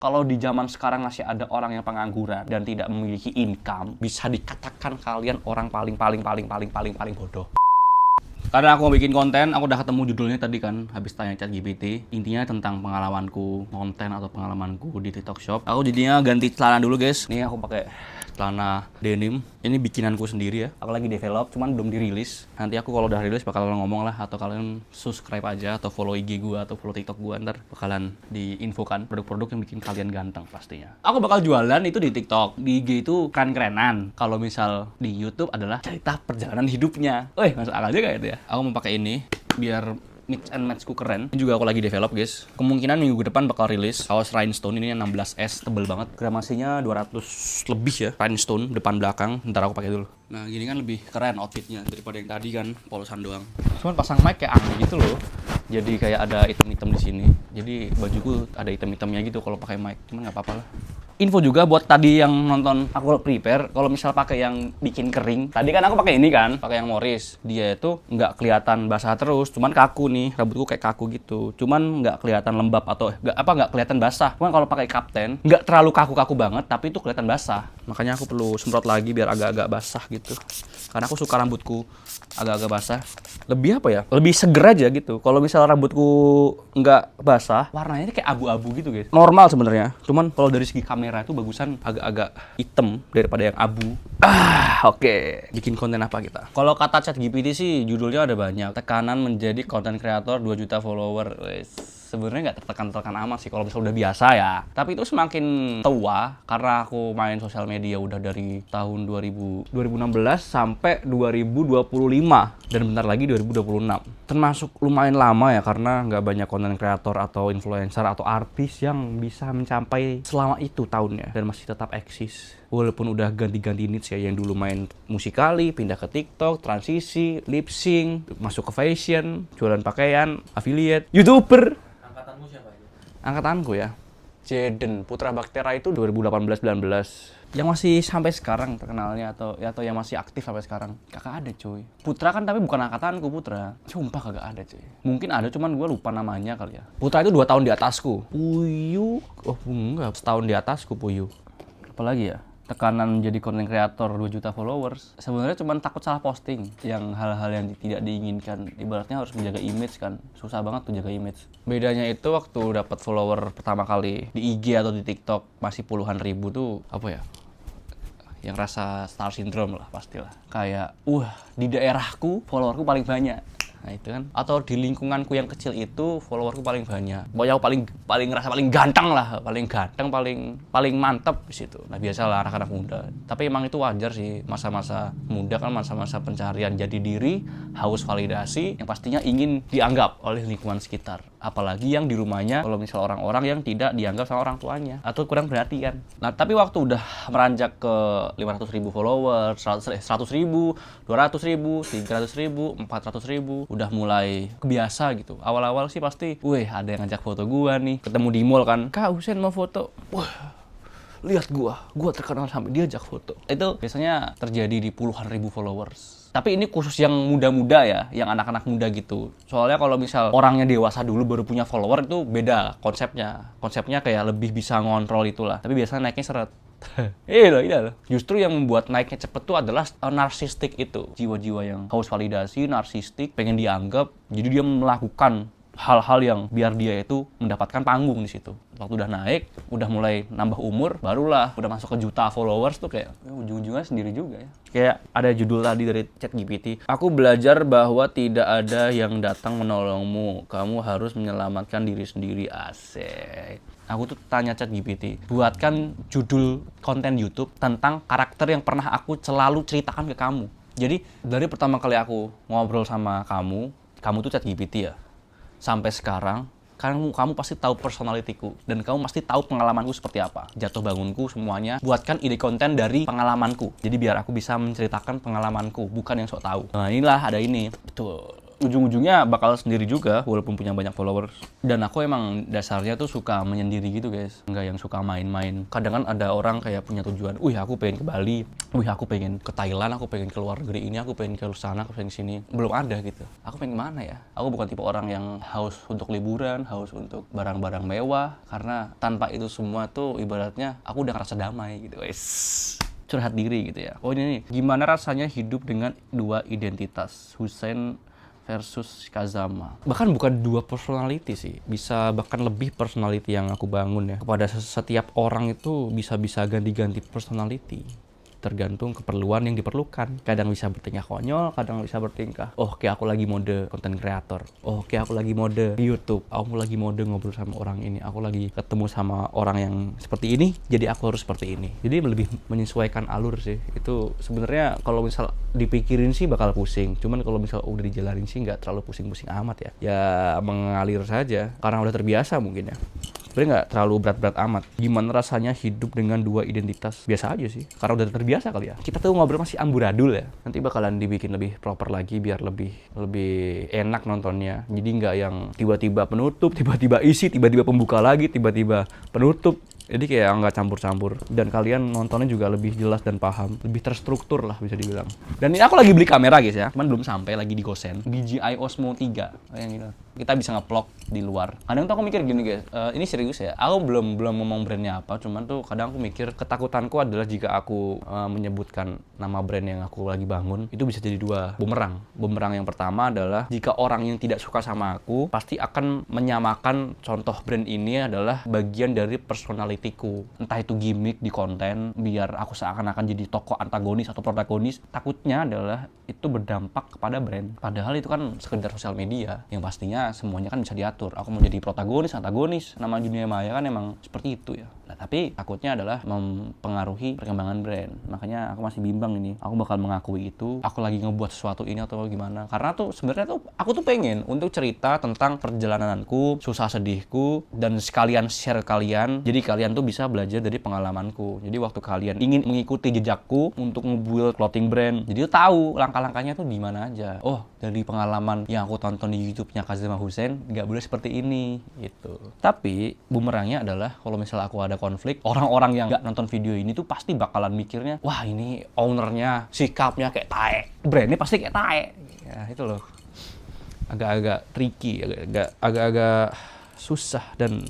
Kalau di zaman sekarang masih ada orang yang pengangguran dan tidak memiliki income, bisa dikatakan kalian orang paling bodoh. Karena aku mau bikin konten, aku udah ketemu judulnya tadi kan, habis tanya ChatGPT. Intinya tentang pengalamanku konten atau pengalamanku di TikTok Shop. Aku jadinya ganti celana dulu guys. Nih aku pakai celana denim. Ini bikinanku sendiri ya. Aku lagi develop, cuman belum dirilis. Nanti aku kalau udah rilis bakalan ngomong lah, atau kalian subscribe aja atau follow IG gua atau follow TikTok gua, ntar bakalan diinfokan produk-produk yang bikin kalian ganteng pastinya. Aku bakal jualan itu di TikTok, di IG itu keren-kerenan. Kalau misal di YouTube adalah cerita perjalanan hidupnya. Masuk akal juga itu ya. Aku mau pakai ini biar mix and matchku keren. Ini juga aku lagi develop guys. Kemungkinan minggu depan bakal rilis kaos rhinestone ini 16S, tebel banget. Gramasinya 200 lebih ya. Rhinestone depan belakang. Ntar aku pakai dulu. Nah gini kan lebih keren outfitnya daripada yang tadi kan polosan doang. Cuman pasang mic kayak aneh gitu loh. Jadi kayak ada item-item di sini. Jadi bajuku ada item-itemnya gitu kalau pakai mic. Cuman nggak apa-apa lah. Info juga buat tadi yang nonton, aku prepare kalau misal pakai yang bikin kering. Tadi kan aku pakai ini kan, pakai yang Morris. Dia itu nggak kelihatan basah terus, cuman kaku nih, rambutku kayak kaku gitu. Cuman nggak kelihatan lembab atau nggak kelihatan basah. Cuman kalau pakai Kapten nggak terlalu kaku-kaku banget, tapi itu kelihatan basah. Makanya aku perlu semprot lagi biar agak-agak basah gitu. Karena aku suka rambutku agak-agak basah. Lebih apa ya? Lebih seger aja gitu. Kalau misal rambutku nggak basah, warnanya kayak abu-abu gitu guys. Normal sebenarnya. Cuman kalau dari segi kamera itu bagusan agak-agak hitam daripada yang abu. Oke. Bikin konten apa kita? Kalau kata ChatGPT sih judulnya ada banyak. Tekanan menjadi content creator 2 juta follower. Sebenarnya nggak tertekan-tekan amat sih kalau misalnya udah biasa ya. Tapi itu semakin tua karena aku main sosial media udah dari tahun 2016 sampai 2025 dan bentar lagi 2026. Termasuk lumayan lama ya karena nggak banyak konten kreator atau influencer atau artis yang bisa mencapai selama itu tahunnya dan masih tetap eksis. Walaupun udah ganti-ganti niche ya, yang dulu main Musical.ly, pindah ke TikTok, transisi, lip sync, masuk ke fashion, jualan pakaian, affiliate, YouTuber. Angkatanmu siapa itu? Angkatanku ya, Jaden Putra Baktera itu 2018-19 yang masih sampai sekarang terkenalnya atau yang masih aktif sampai sekarang. Kagak ada cuy. Putra kan tapi bukan angkatanku Putra. Sumpah kagak ada cuy. Mungkin ada cuman gue lupa namanya kali ya. Putra itu 2 tahun di atasku. Puyu, oh enggak, setahun di atasku Puyu. Apalagi ya? Tekanan menjadi content creator 2 juta followers. Sebenarnya cuma takut salah posting yang hal-hal yang tidak diinginkan. Ibaratnya harus menjaga image kan. Susah banget tuh jaga image. Bedanya itu waktu dapat follower pertama kali di IG atau di TikTok masih puluhan ribu tuh apa ya? Yang rasa star syndrome lah pastilah. Kayak di daerahku followerku paling banyak. Nah itu kan, atau di lingkunganku yang kecil itu followerku paling banyak. Pokoknya aku paling ngerasa paling ganteng lah, paling ganteng, paling mantep di situ. Nah biasalah anak-anak muda. Tapi emang itu wajar sih, masa-masa muda kan masa-masa pencarian jati diri, haus validasi, yang pastinya ingin dianggap oleh lingkungan sekitar. Apalagi yang di rumahnya, kalau misal orang-orang yang tidak dianggap sama orang tuanya atau kurang perhatian. Nah tapi waktu udah meranjak ke 500.000 followers, 100.000, 200.000, 300.000, 400.000, udah mulai kebiasa gitu. Awal-awal sih pasti, ada yang ngajak foto gua nih. Ketemu di mall kan, Kak Husen mau foto. Lihat gua terkenal sampai diajak foto. Itu biasanya terjadi di puluhan ribu followers. Tapi ini khusus yang muda-muda ya, yang anak-anak muda gitu. Soalnya kalau misal orangnya dewasa dulu baru punya follower itu beda konsepnya. Konsepnya kayak lebih bisa ngontrol itulah. Tapi biasanya naiknya seret. Iya loh. Justru yang membuat naiknya cepet tuh adalah narsistik itu. Jiwa-jiwa yang haus validasi, narsistik, pengen dianggap. Jadi dia melakukan hal-hal yang biar dia itu mendapatkan panggung di situ. Waktu udah naik, udah mulai nambah umur, barulah udah masuk ke juta followers tuh kayak ujung-ujungnya sendiri juga ya. Kayak ada judul tadi dari ChatGPT. Aku belajar bahwa tidak ada yang datang menolongmu. Kamu harus menyelamatkan diri sendiri. Asik. Aku tuh tanya ChatGPT, buatkan judul konten YouTube tentang karakter yang pernah aku selalu ceritakan ke kamu. Jadi dari pertama kali aku ngobrol sama kamu tuh ChatGPT ya. Sampai sekarang, kamu pasti tahu personalitiku dan kamu pasti tahu pengalamanku seperti apa. Jatuh bangunku semuanya. Buatkan ide konten dari pengalamanku. Jadi biar aku bisa menceritakan pengalamanku, bukan yang sok tahu. Nah inilah ada ini. Betul. ujung-ujungnya bakal sendiri juga walaupun punya banyak followers. Dan aku emang dasarnya tuh suka menyendiri gitu guys, nggak yang suka main-main. Kadang kan ada orang kayak punya tujuan, aku pengen ke Bali, aku pengen ke Thailand, aku pengen ke luar negeri ini, aku pengen ke sana, aku pengen ke sini. Belum ada gitu. Aku pengen mana ya? Aku bukan tipe orang yang haus untuk liburan, haus untuk barang-barang mewah, karena tanpa itu semua tuh ibaratnya aku udah ngerasa damai gitu guys. Curhat diri gitu ya. Oh ini nih, gimana rasanya hidup dengan dua identitas, Hussein versus Kazama. Bahkan bukan dua personality sih, bisa bahkan lebih personality yang aku bangun ya. Kepada setiap orang itu bisa-bisa ganti-ganti personality, tergantung keperluan yang diperlukan. Kadang bisa bertingkah konyol, kadang bisa bertingkah, kayak aku lagi mode content creator, kayak aku lagi mode YouTube, aku lagi mode ngobrol sama orang ini, aku lagi ketemu sama orang yang seperti ini, jadi aku harus seperti ini. Jadi lebih menyesuaikan alur sih. Itu sebenarnya kalau misal dipikirin sih bakal pusing, cuman kalau misal udah dijalanin sih nggak terlalu pusing-pusing amat ya. Ya mengalir saja, karena udah terbiasa mungkin ya. Sebenarnya nggak terlalu berat-berat amat. Gimana rasanya hidup dengan dua identitas? Biasa aja sih, karena udah terbiasa kali ya. Kita tuh ngobrol masih amburadul ya. Nanti bakalan dibikin lebih proper lagi biar lebih enak nontonnya. Jadi nggak yang tiba-tiba penutup, tiba-tiba isi, tiba-tiba pembuka lagi, tiba-tiba penutup. Jadi kayak nggak campur-campur. Dan kalian nontonnya juga lebih jelas dan paham. Lebih terstruktur lah bisa dibilang. Dan ini aku lagi beli kamera guys ya. Cuman belum sampai, lagi di Gosen. DJI Osmo 3. Yang gitu. Kita bisa nge-vlog di luar. Kadang tuh aku mikir gini guys, ini serius ya. Aku belum ngomong brandnya apa, cuman tuh kadang aku mikir ketakutanku adalah jika aku menyebutkan nama brand yang aku lagi bangun, itu bisa jadi dua bumerang. Bumerang yang pertama adalah jika orang yang tidak suka sama aku pasti akan menyamakan contoh brand ini adalah bagian dari personality-ku. Entah itu gimmick di konten biar aku seakan-akan jadi tokoh antagonis atau protagonis. Takutnya adalah itu berdampak kepada brand. Padahal itu kan sekedar sosial media yang pastinya semuanya kan bisa diatur. Aku mau jadi protagonis, antagonis, nama dunia maya kan emang seperti itu ya. Nah, tapi takutnya adalah mempengaruhi perkembangan brand. Makanya aku masih bimbang ini. Aku bakal mengakui itu. Aku lagi ngebuat sesuatu ini atau gimana? Karena tuh sebenarnya tuh aku tuh pengen untuk cerita tentang perjalananku, susah sedihku, dan sekalian share kalian. Jadi kalian tuh bisa belajar dari pengalamanku. Jadi waktu kalian ingin mengikuti jejakku untuk ngebuild clothing brand, jadi tuh tahu langkah-langkahnya tuh di mana aja. Dari pengalaman yang aku tonton di YouTube-nya Kazama Hussein, nggak boleh seperti ini gitu. Tapi bumerangnya adalah kalau misalnya aku ada konflik, orang-orang yang nggak nonton video ini tuh pasti bakalan mikirnya, wah ini ownernya sikapnya kayak tae, brandnya pasti kayak tae. Ya itu loh, agak-agak tricky, agak-agak susah dan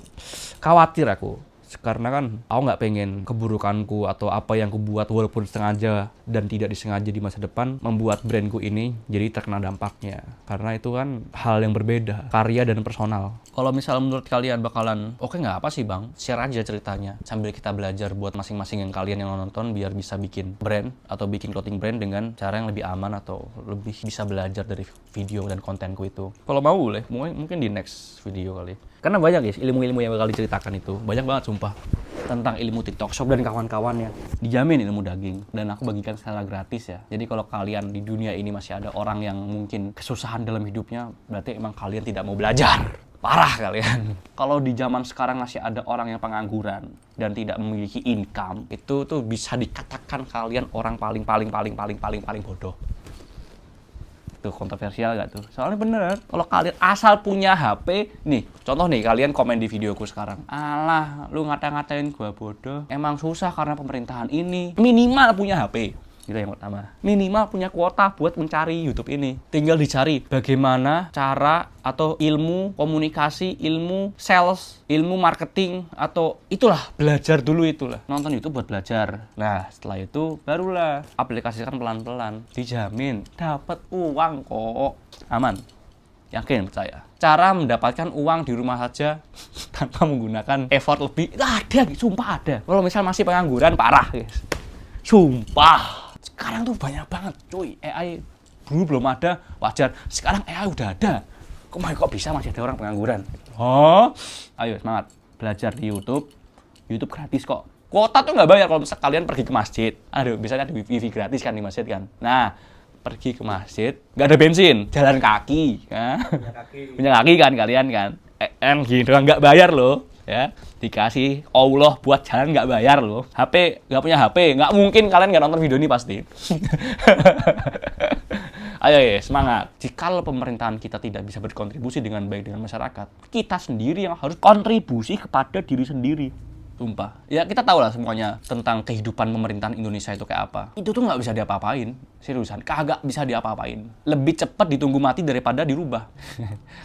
khawatir aku. Karena kan aku nggak pengen keburukanku atau apa yang kubuat walaupun sengaja dan tidak disengaja di masa depan membuat brandku ini jadi terkena dampaknya. Karena itu kan hal yang berbeda, karya dan personal. Kalau misalnya menurut kalian bakalan, oke nggak apa sih bang, share aja ceritanya sambil kita belajar buat masing-masing yang kalian yang nonton biar bisa bikin brand atau bikin clothing brand dengan cara yang lebih aman atau lebih bisa belajar dari video dan kontenku itu. Kalau mau boleh, mungkin di next video kali. Karena banyak guys, ilmu-ilmu yang bakal diceritakan itu. Banyak banget sumpah. Tentang ilmu TikTok Shop dan kawan-kawannya. Dijamin ilmu daging. Dan aku bagikan secara gratis ya. Jadi kalau kalian di dunia ini masih ada orang yang mungkin kesusahan dalam hidupnya, berarti emang kalian tidak mau belajar. Parah kalian. Kalau di zaman sekarang masih ada orang yang pengangguran dan tidak memiliki income, itu tuh bisa dikatakan kalian orang paling bodoh. Tuh kontroversial gak tuh? Soalnya bener, kalau kalian asal punya HP, nih, contoh nih kalian komen di videoku sekarang. Alah, lu ngata-ngatain gua bodoh. Emang susah karena pemerintahan ini. Minimal punya HP. Itu yang pertama. Minimal punya kuota buat mencari YouTube ini. Tinggal dicari bagaimana cara atau ilmu komunikasi, ilmu sales, ilmu marketing, atau itulah, belajar dulu itulah. Nonton YouTube buat belajar. Nah, setelah itu barulah aplikasikan pelan-pelan. Dijamin dapat uang kok. Aman. Yakin, percaya. Cara mendapatkan uang di rumah saja tanpa menggunakan effort lebih. Itu ada, sumpah ada. Kalau misal masih pengangguran, parah, guys. Sumpah. Sekarang tuh banyak banget, cuy. AI dulu belum ada, wajar. Sekarang AI udah ada. Kok bisa masih ada orang pengangguran? Ayo semangat. Belajar di YouTube. YouTube gratis kok. Kuota tuh nggak bayar kalau misalnya kalian pergi ke masjid. Aduh, biasanya ada wifi gratis kan di masjid kan. Nah, pergi ke masjid, nggak ada bensin, jalan kaki. Ya. Punya kaki kan kalian kan. Gitu, nggak bayar loh. Ya, dikasih Allah buat jalan nggak bayar loh. HP, nggak punya HP, nggak mungkin kalian nggak nonton video ini pasti. Ayo ya, semangat. Jikalau pemerintahan kita tidak bisa berkontribusi dengan baik dengan masyarakat, kita sendiri yang harus kontribusi kepada diri sendiri. Sumpah. Ya kita tahu lah semuanya tentang kehidupan pemerintahan Indonesia itu kayak apa. Itu tuh nggak bisa diapa-apain. Seriusan, kagak bisa diapa-apain. Lebih cepat ditunggu mati daripada dirubah.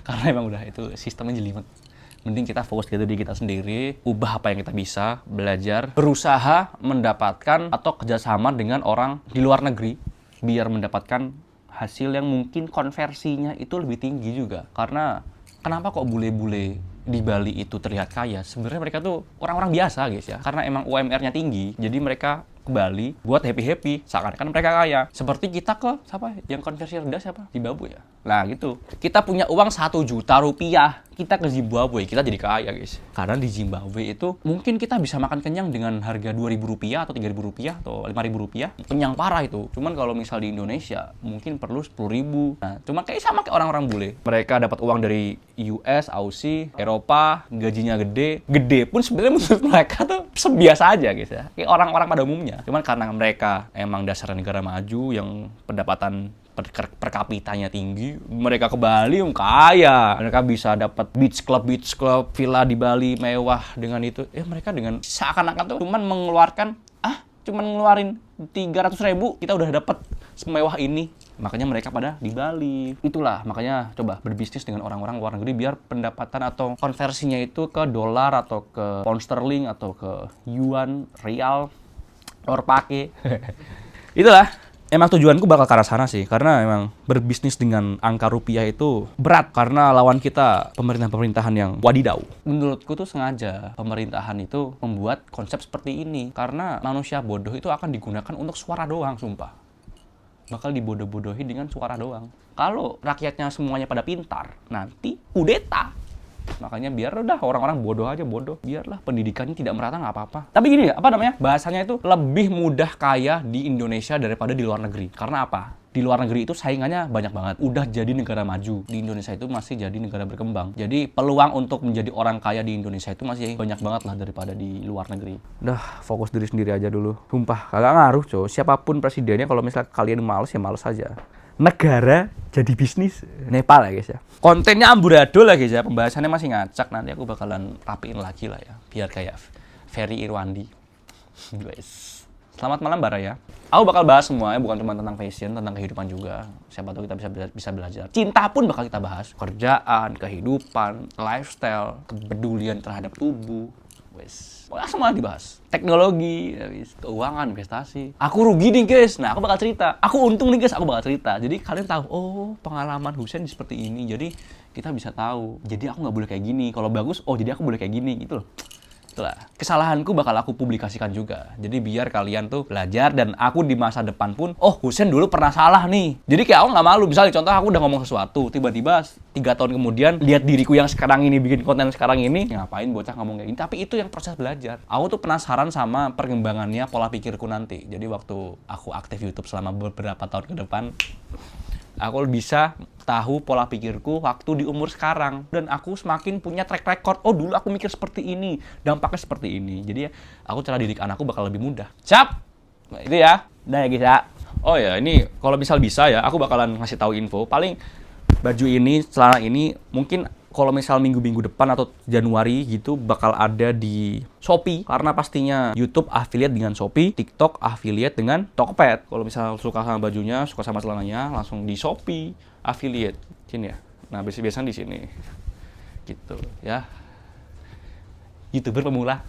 Karena emang udah itu sistemnya jelimet. Mending kita fokus gitu di kita sendiri, ubah apa yang kita bisa, belajar, berusaha mendapatkan atau kerjasama dengan orang di luar negeri biar mendapatkan hasil yang mungkin konversinya itu lebih tinggi juga. Karena kenapa kok bule-bule di Bali itu terlihat kaya? Sebenarnya mereka tuh orang-orang biasa guys ya. Karena emang UMR-nya tinggi, jadi mereka ke Bali buat happy-happy, seakan-akan mereka kaya. Seperti kita ke siapa? Yang konversi rendah siapa? Zimbabwe ya. Nah gitu. Kita punya uang 1 juta rupiah, kita ke Zimbabwe, kita jadi kaya guys. Karena di Zimbabwe itu mungkin kita bisa makan kenyang dengan harga 2.000 rupiah atau 3.000 rupiah atau 5.000 rupiah. Kenyang parah itu. Cuman kalau misal di Indonesia mungkin perlu 10.000. Nah, cuma kayak sama kayak orang-orang bule. Mereka dapat uang dari US, Aussie, Eropa, gajinya gede. Gede pun sebenarnya menurut mereka tuh sebiasa aja guys ya. Kayak orang-orang pada umumnya. Cuman karena mereka emang dasar negara maju yang pendapatan per kapitanya tinggi, mereka ke Bali kaya. Mereka bisa dapat beach club, villa di Bali mewah dengan itu. Mereka dengan seakan-akan tuh cuman ngeluarin 300.000, kita udah dapat semewah ini. Makanya mereka pada di Bali. Itulah makanya coba berbisnis dengan orang-orang luar negeri biar pendapatan atau konversinya itu ke dolar atau ke pound sterling atau ke yuan, rial, or pake. Itulah. Emang tujuanku bakal ke arah sana sih, karena emang berbisnis dengan angka rupiah itu berat karena lawan kita pemerintahan yang wadidaw. Menurutku tuh sengaja pemerintahan itu membuat konsep seperti ini karena manusia bodoh itu akan digunakan untuk suara doang, sumpah. Bakal dibodoh-bodohi dengan suara doang. Kalau rakyatnya semuanya pada pintar, nanti kudeta. Makanya biar udah orang-orang bodoh aja bodoh. Biarlah pendidikannya tidak merata nggak apa-apa. Tapi gini, bahasanya itu lebih mudah kaya di Indonesia daripada di luar negeri. Karena apa? Di luar negeri itu saingannya banyak banget. Udah jadi negara maju. Di Indonesia itu masih jadi negara berkembang. Jadi peluang untuk menjadi orang kaya di Indonesia itu masih banyak banget lah daripada di luar negeri. Udah, fokus diri sendiri aja dulu. Sumpah, kagak ngaruh coy. Siapapun presidennya, kalau misalnya kalian males ya males aja. Negara jadi bisnis Nepal ya guys ya. Kontennya amburadul lah guys ya. Pembahasannya masih ngacak. Nanti aku bakalan rapiin lagi lah ya. Biar kayak Ferry Irwandi. Guys. Selamat malam Bara ya. Aku bakal bahas semuanya, bukan cuma tentang fashion, tentang kehidupan juga. Siapa tahu kita bisa belajar. Cinta pun bakal kita bahas. Kerjaan, kehidupan, lifestyle, kepedulian terhadap tubuh. Wes. Pokoknya semua dibahas. Teknologi, keuangan, investasi. Aku rugi nih guys, nah aku bakal cerita. Aku untung nih guys, aku bakal cerita. Jadi kalian tahu, oh pengalaman Husein seperti ini. Jadi kita bisa tahu. Jadi aku nggak boleh kayak gini. Kalau bagus, oh jadi aku boleh kayak gini gitu loh. Itulah. Kesalahanku bakal aku publikasikan juga. Jadi biar kalian tuh belajar dan aku di masa depan pun, oh Husein dulu pernah salah nih. Jadi kayak aku nggak malu. Misalnya contoh aku udah ngomong sesuatu, tiba-tiba 3 tahun kemudian lihat diriku yang sekarang ini bikin konten sekarang ini, ngapain bocah ngomong kayak gini. Tapi itu yang proses belajar. Aku tuh penasaran sama perkembangannya pola pikirku nanti. Jadi waktu aku aktif YouTube selama beberapa tahun ke depan, aku bisa tahu pola pikirku waktu di umur sekarang. Dan aku semakin punya track record. Oh dulu aku mikir seperti ini, dampaknya seperti ini. Jadi ya, aku cara didik anakku bakal lebih mudah. Cap! Nah, itu ya. Udah ya guys ya. Oh ya, ini kalau bisa ya, aku bakalan ngasih tahu info. Paling baju ini, celana ini, mungkin kalau misal minggu-minggu depan atau Januari gitu bakal ada di Shopee. Karena pastinya YouTube affiliate dengan Shopee, TikTok affiliate dengan Tokped. Kalau misal suka sama bajunya, suka sama celananya, langsung di Shopee affiliate. Sini ya. Nah, biasanya di sini. Gitu ya. YouTuber pemula.